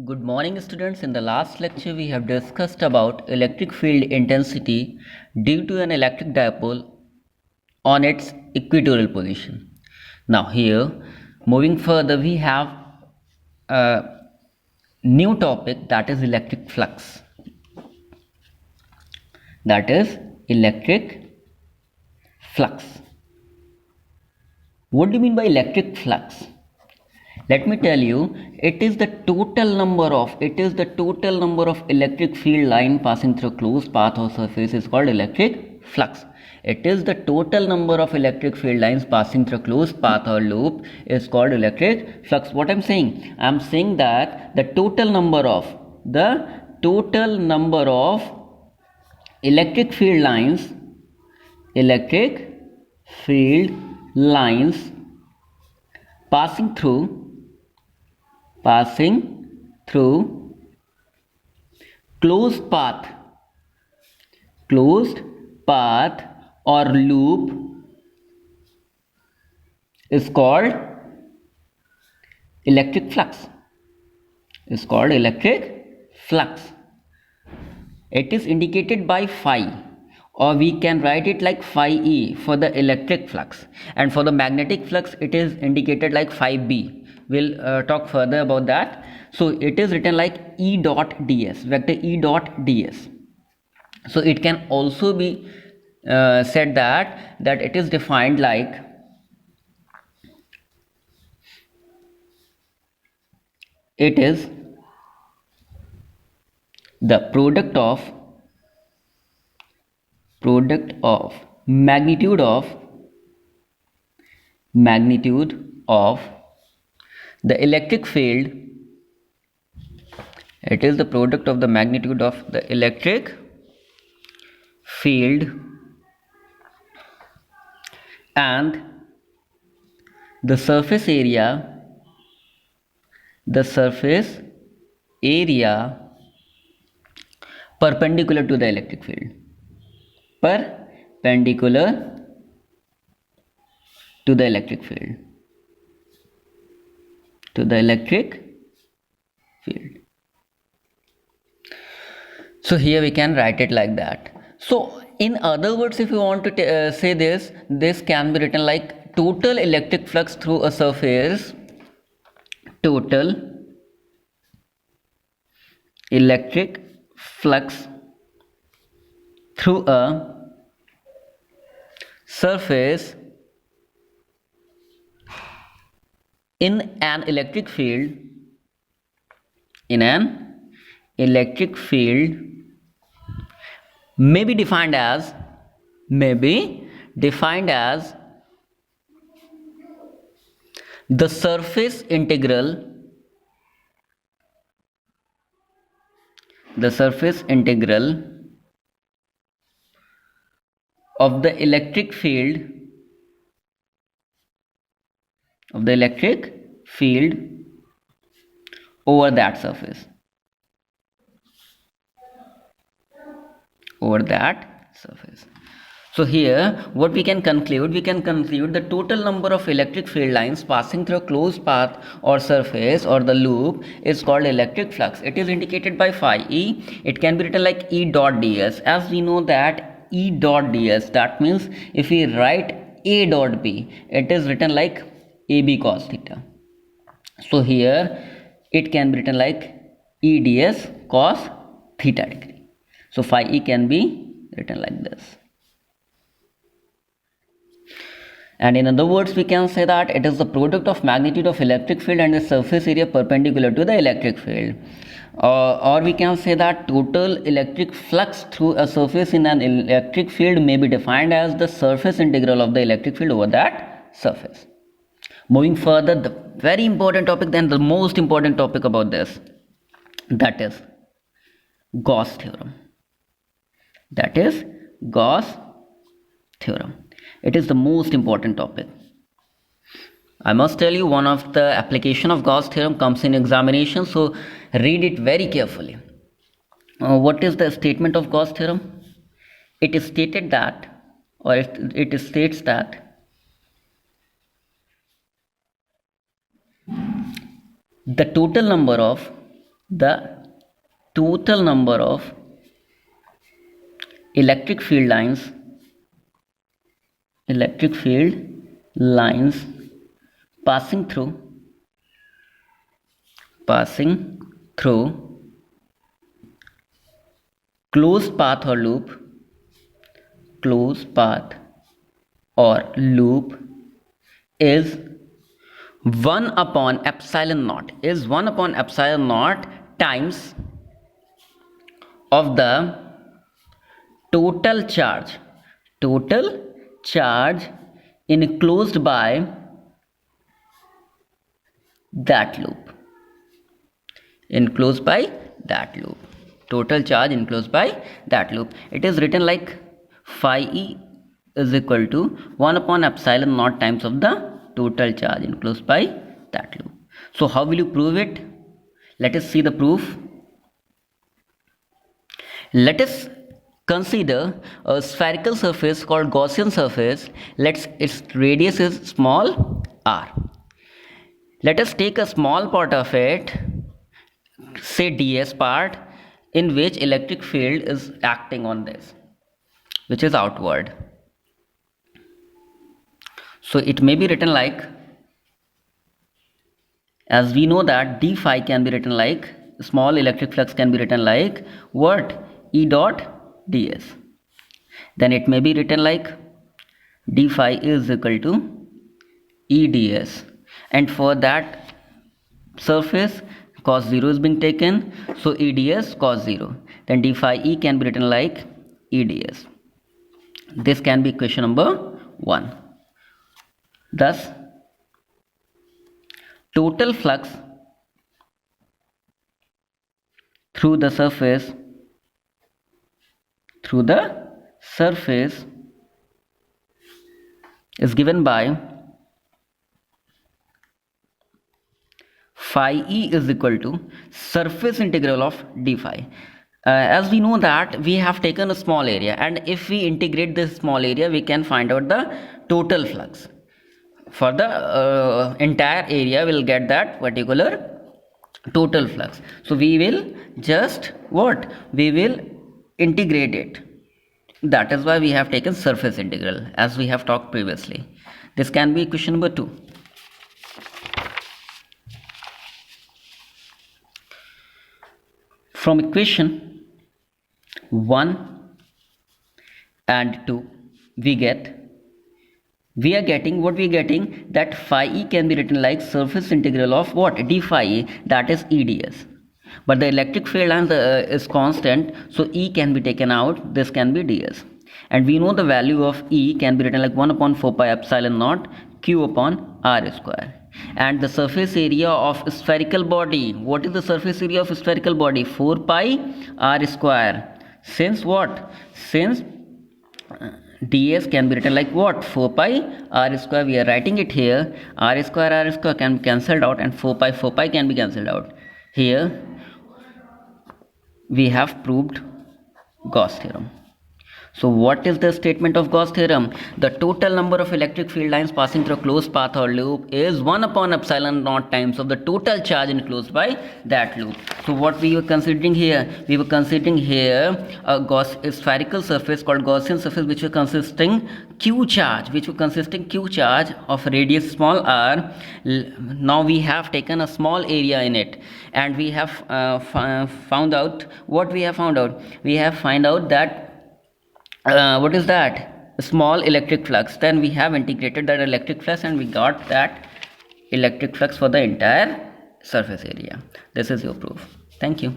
Good morning students. In the last lecture we have discussed about electric field intensity due to an electric dipole on its equatorial position. Now here moving further we have a new topic, that is electric flux. That is electric flux. What do you mean by electric flux? Let me tell you, it is the total number of electric field line passing through closed path or surface is called electric flux. It is the total number of electric field lines passing through closed path or loop is called electric flux. What I'm saying? I'm saying that the total number of electric field lines passing through closed path or loop is called electric flux. It is indicated by phi, or we can write it like phi E for the electric flux, and for the magnetic flux it is indicated like phi B. We'll talk further about that. So it is written like E dot ds, vector E dot ds. So it can also be said that it is defined like it is the product of magnitude of the electric field. It is the product of the magnitude of the electric field and the surface area perpendicular to the electric field. So here we can write it like that. So in other words, if you want to say this can be written like total electric flux through a surface. Total electric flux through a surface in an electric field may be defined as the surface integral of the electric field over that surface. So here what we can conclude, the total number of electric field lines passing through a closed path or surface or the loop is called electric flux. It is indicated by phi E. It can be written like E dot ds. As we know that E dot ds, that means if we write A dot B, it is written like AB cos theta. So here it can be written like E ds cos theta degree. So phi E can be written like this. And in other words, we can say that it is the product of magnitude of electric field and the surface area perpendicular to the electric field. Or we can say that total electric flux through a surface in an electric field may be defined as the surface integral of the electric field over that surface. Moving further, the very important topic, then the most important topic about this, that is Gauss theorem. It is the most important topic. I must tell you, one of the application of Gauss theorem comes in examination, so read it very carefully. What is the statement of Gauss theorem? It is stated that, or it states that the total number of the total number of electric field lines passing through closed path or loop is 1 upon epsilon naught times of the total charge enclosed by that loop. Total charge enclosed by that loop. It is written like phi e is equal to 1 upon epsilon naught times of the total charge enclosed by that loop. So how will you prove it? Let us see the proof. Let us consider a spherical surface called Gaussian surface. Its radius is small r. Let us take a small part of it, say ds part, in which electric field is acting on this, which is outward. So it may be written like, as we know that d phi can be written like, small electric flux can be written like what? E dot ds. Then it may be written like d phi is equal to E ds, and for that surface cos 0 is being taken, so E ds cos 0. Then d phi E can be written like E ds. This can be equation number 1. Thus total flux through the surface is given by phi e is equal to surface integral of d phi. As we know that we have taken a small area, and if we integrate this small area, we can find out the total flux. For the entire area, we'll get that particular total flux. So we will just we will integrate it. That is why we have taken surface integral, as we have talked previously. This can be equation number 2. From equation 1 and 2, we are getting that phi e can be written like surface integral of what? D phi e, that is E ds. But the electric field length is constant, so E can be taken out, this can be ds. And we know the value of E can be written like 1 upon 4 pi epsilon naught q upon r square. And the surface area of spherical body, what is the surface area of spherical body? 4 pi r square. Since what? Since ds can be written like what? 4 pi r square, we are writing it here. R square can be cancelled out, and 4 pi can be cancelled out. Here we have proved Gauss theorem. So what is the statement of Gauss theorem? The total number of electric field lines passing through a closed path or loop is 1 upon epsilon naught times of the total charge enclosed by that loop. So what we were considering here? We were considering here a spherical surface called Gaussian surface, which were consisting q charge of radius small r. Now we have taken a small area in it, and we have found out what we have found out. We have found out that what is that? A small electric flux. Then we have integrated that electric flux, and we got that electric flux for the entire surface area. This is your proof. Thank you.